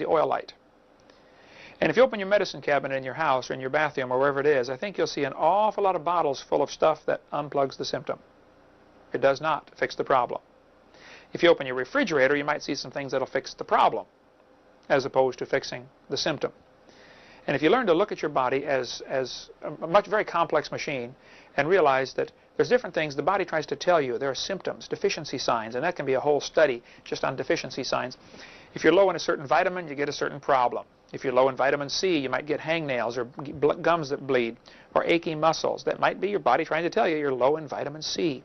the oil light. And if you open your medicine cabinet in your house or in your bathroom or wherever it is, I think you'll see an awful lot of bottles full of stuff that unplugs the symptom. It does not fix the problem. If you open your refrigerator, you might see some things that'll fix the problem as opposed to fixing the symptom. And if you learn to look at your body as a very complex machine and realize that there's different things the body tries to tell you. There are symptoms, deficiency signs, and that can be a whole study just on deficiency signs. If you're low in a certain vitamin, you get a certain problem. If you're low in vitamin C, you might get hangnails or gums that bleed or achy muscles. That might be your body trying to tell you you're low in vitamin C.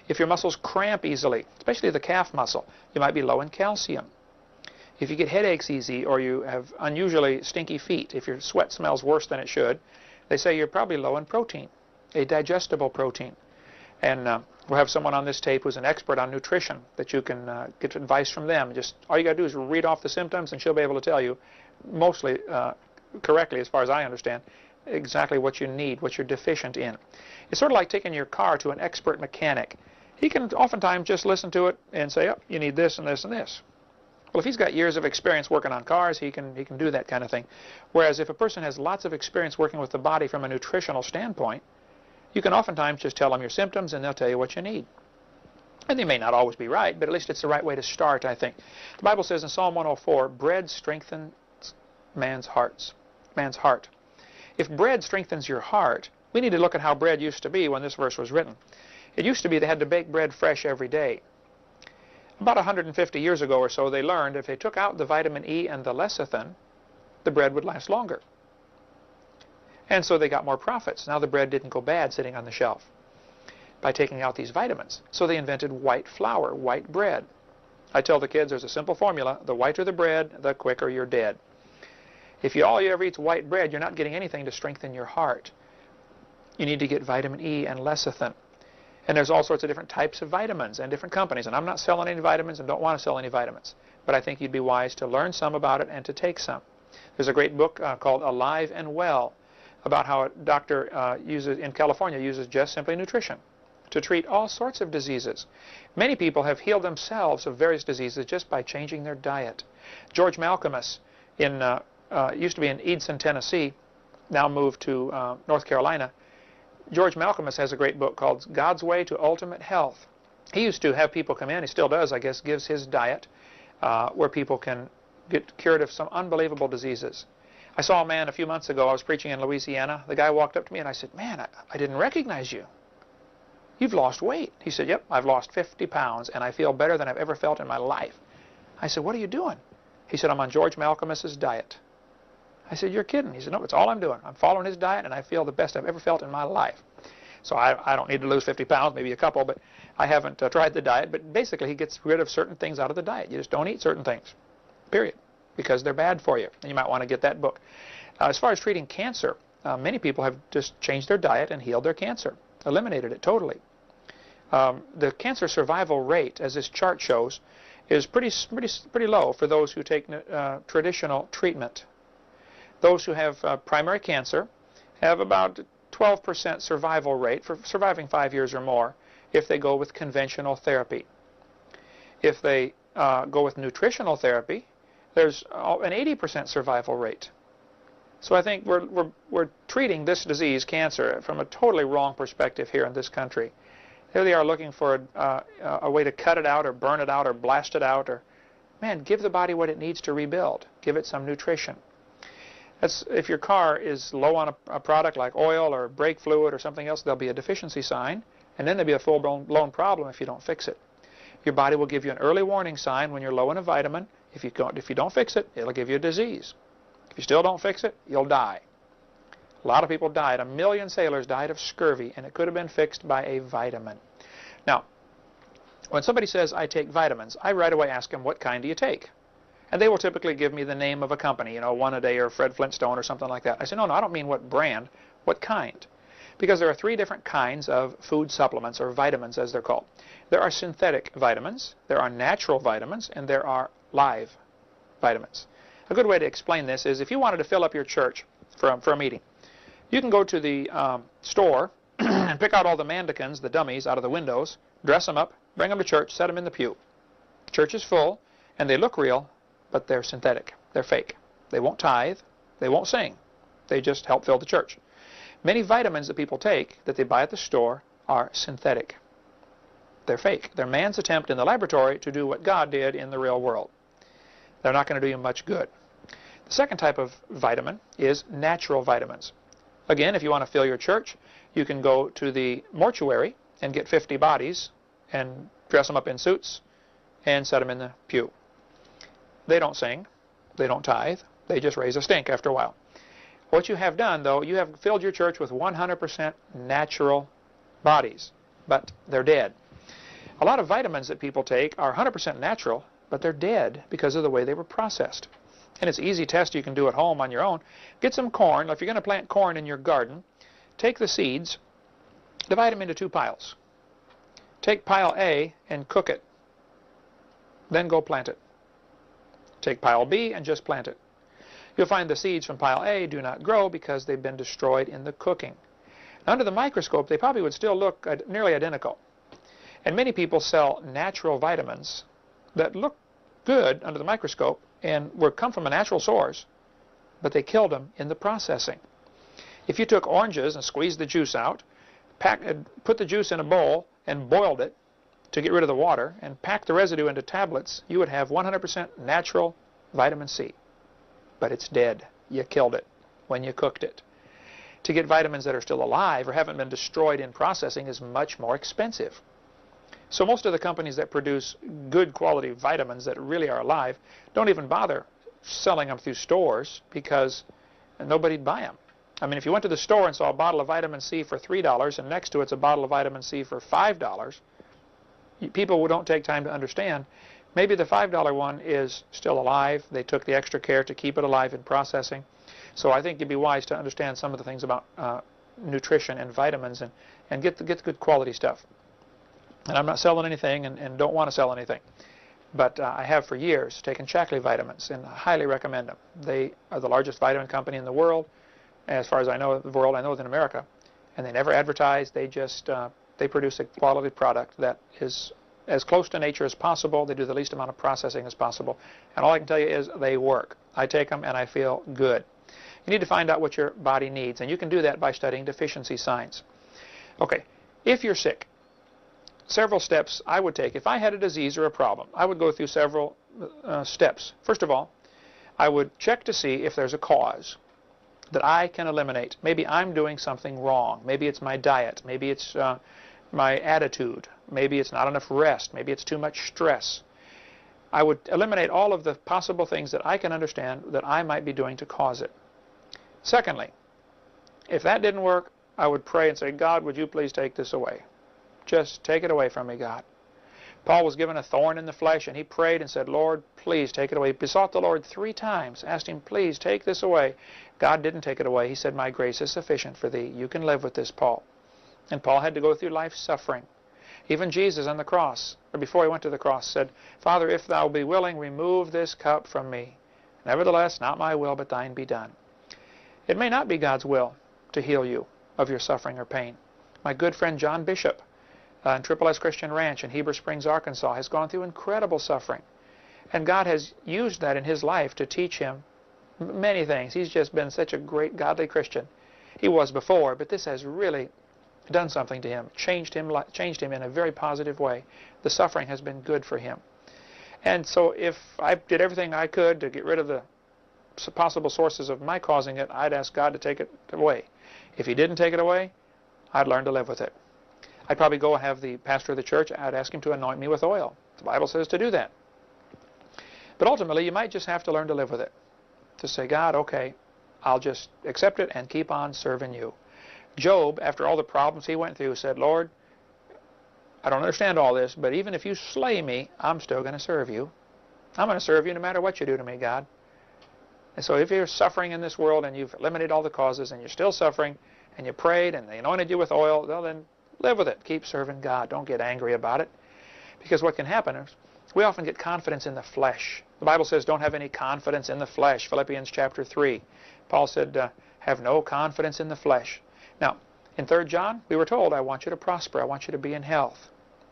If your muscles cramp easily, especially the calf muscle, you might be low in calcium. If you get headaches easy or you have unusually stinky feet, if your sweat smells worse than it should, they say you're probably low in protein, a digestible protein. And we'll have someone on this tape who's an expert on nutrition that you can get advice from them. Just all you got to do is read off the symptoms and she'll be able to tell you, mostly correctly as far as I understand, exactly what you need, what you're deficient in. It's sort of like taking your car to an expert mechanic. He can oftentimes just listen to it and say, oh, you need this and this and this. Well, if he's got years of experience working on cars, he can do that kind of thing. Whereas if a person has lots of experience working with the body from a nutritional standpoint, you can oftentimes just tell them your symptoms and they'll tell you what you need. And they may not always be right, but at least it's the right way to start, I think. The Bible says in Psalm 104, bread strengthens man's heart. If bread strengthens your heart, we need to look at how bread used to be when this verse was written. It used to be they had to bake bread fresh every day. About 150 years ago or so, they learned if they took out the vitamin E and the lecithin, the bread would last longer. And so they got more profits. Now the bread didn't go bad sitting on the shelf by taking out these vitamins. So they invented white flour, white bread. I tell the kids there's a simple formula. The whiter the bread, the quicker you're dead. If all you ever eat's white bread, you're not getting anything to strengthen your heart. You need to get vitamin E and lecithin. And there's all sorts of different types of vitamins and different companies. And I'm not selling any vitamins and don't want to sell any vitamins. But I think you'd be wise to learn some about it and to take some. There's a great book called Alive and Well about how a doctor in California uses just simply nutrition to treat all sorts of diseases. Many people have healed themselves of various diseases just by changing their diet. George Malcolmus used to be in Edson, Tennessee, now moved to North Carolina. George Malcolmus has a great book called God's Way to Ultimate Health. He used to have people come in, he still does, I guess, gives his diet where people can get cured of some unbelievable diseases. I saw a man a few months ago, I was preaching in Louisiana. The guy walked up to me and I said, man, I didn't recognize you. You've lost weight. He said, yep, I've lost 50 pounds and I feel better than I've ever felt in my life. I said, what are you doing? He said, I'm on George Malcolmus's diet. I said, you're kidding. He said, no, that's all I'm doing. I'm following his diet and I feel the best I've ever felt in my life. So I don't need to lose 50 pounds, maybe a couple, but I haven't tried the diet. But basically, he gets rid of certain things out of the diet. You just don't eat certain things, period, because they're bad for you. And you might want to get that book. As far as treating cancer, many people have just changed their diet and healed their cancer, eliminated it totally. The cancer survival rate, as this chart shows, is pretty low for those who take traditional treatment. Those who have primary cancer have about 12% survival rate for surviving 5 years or more if they go with conventional therapy. If they go with nutritional therapy, there's an 80% survival rate. So I think we're treating this disease, cancer, from a totally wrong perspective here in this country. Here they are looking for a way to cut it out or burn it out or blast it out. Or, man, give the body what it needs to rebuild. Give it some nutrition. If your car is low on a product like oil or brake fluid or something else, there'll be a deficiency sign, and then there'll be a full-blown problem if you don't fix it. Your body will give you an early warning sign when you're low in a vitamin. If you don't fix it, it'll give you a disease. If you still don't fix it, you'll die. A lot of people died. 1 million sailors died of scurvy, and it could have been fixed by a vitamin. Now, when somebody says, I take vitamins, I right away ask them, what kind do you take? And they will typically give me the name of a company, One A Day or Fred Flintstone or something like that. I say, no, I don't mean what brand, what kind. Because there are 3 different kinds of food supplements, or vitamins as they're called. There are synthetic vitamins, there are natural vitamins, and there are live vitamins. A good way to explain this is if you wanted to fill up your church for a meeting, you can go to the store and pick out all the mannequins, the dummies, out of the windows, dress them up, bring them to church, set them in the pew. Church is full, and they look real, but they're synthetic. They're fake. They won't tithe. They won't sing. They just help fill the church. Many vitamins that people take that they buy at the store are synthetic. They're fake. They're man's attempt in the laboratory to do what God did in the real world. They're not going to do you much good. The second type of vitamin is natural vitamins. Again, if you want to fill your church, you can go to the mortuary and get 50 bodies and dress them up in suits and set them in the pew. They don't sing. They don't tithe. They just raise a stink after a while. What you have done, though, you have filled your church with 100% natural bodies, but they're dead. A lot of vitamins that people take are 100% natural, but they're dead because of the way they were processed. And it's an easy test you can do at home on your own. Get some corn. If you're going to plant corn in your garden, take the seeds, divide them into 2 piles. Take pile A and cook it. Then go plant it. Take pile B and just plant it. You'll find the seeds from pile A do not grow because they've been destroyed in the cooking. Now, under the microscope, they probably would still look nearly identical. And many people sell natural vitamins that look good under the microscope and come from a natural source, but they killed them in the processing. If you took oranges and squeezed the juice out, put the juice in a bowl and boiled it to get rid of the water, and packed the residue into tablets, you would have 100% natural vitamin C. But it's dead. You killed it when you cooked it. To get vitamins that are still alive or haven't been destroyed in processing is much more expensive. So most of the companies that produce good quality vitamins that really are alive don't even bother selling them through stores because nobody'd buy them. I mean, if you went to the store and saw a bottle of vitamin C for $3 and next to it's a bottle of vitamin C for $5, people don't take time to understand. Maybe the $5 one is still alive. They took the extra care to keep it alive in processing. So I think you'd be wise to understand some of the things about nutrition and vitamins and get the good quality stuff. And I'm not selling anything and don't want to sell anything. But I have for years taken Shaklee vitamins and I highly recommend them. They are the largest vitamin company in the world, as far as I know the world. I know in America. And they never advertise. They just they produce a quality product that is as close to nature as possible. They do the least amount of processing as possible. And all I can tell you is they work. I take them and I feel good. You need to find out what your body needs. And you can do that by studying deficiency signs. Okay, if you're sick, several steps I would take. If I had a disease or a problem, I would go through several steps. First of all, I would check to see if there's a cause that I can eliminate. Maybe I'm doing something wrong. Maybe it's my diet. Maybe it's my attitude. Maybe it's not enough rest. Maybe it's too much stress. I would eliminate all of the possible things that I can understand that I might be doing to cause it. Secondly, if that didn't work, I would pray and say, God, would you please take this away? Just take it away from me, God. Paul was given a thorn in the flesh, and he prayed and said, Lord, please take it away. He besought the Lord 3 times, asked him, please take this away. God didn't take it away. He said, my grace is sufficient for thee. You can live with this, Paul. And Paul had to go through life suffering. Even Jesus on the cross, or before he went to the cross, said, Father, if thou be willing, remove this cup from me. Nevertheless, not my will, but thine be done. It may not be God's will to heal you of your suffering or pain. My good friend John Bishop in Triple S Christian Ranch in Heber Springs, Arkansas, has gone through incredible suffering. And God has used that in his life to teach him many things. He's just been such a great godly Christian. He was before, but this has really done something to him, changed him in a very positive way. The suffering has been good for him. And so if I did everything I could to get rid of the possible sources of my causing it, I'd ask God to take it away. If he didn't take it away, I'd learn to live with it. I'd probably go and have the pastor of the church, I'd ask him to anoint me with oil. The Bible says to do that. But ultimately, you might just have to learn to live with it. To say, God, okay, I'll just accept it and keep on serving you. Job, after all the problems he went through, said, Lord, I don't understand all this, but even if you slay me, I'm still going to serve you. I'm going to serve you no matter what you do to me, God. And so if you're suffering in this world and you've eliminated all the causes and you're still suffering and you prayed and they anointed you with oil, well then live with it. Keep serving God. Don't get angry about it. Because what can happen is we often get confidence in the flesh. The Bible says don't have any confidence in the flesh. Philippians chapter 3. Paul said have no confidence in the flesh. Now, in 3 John, we were told, I want you to prosper. I want you to be in health.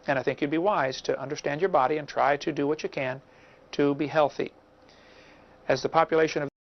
And I think you'd be wise to understand your body and try to do what you can to be healthy. as the population of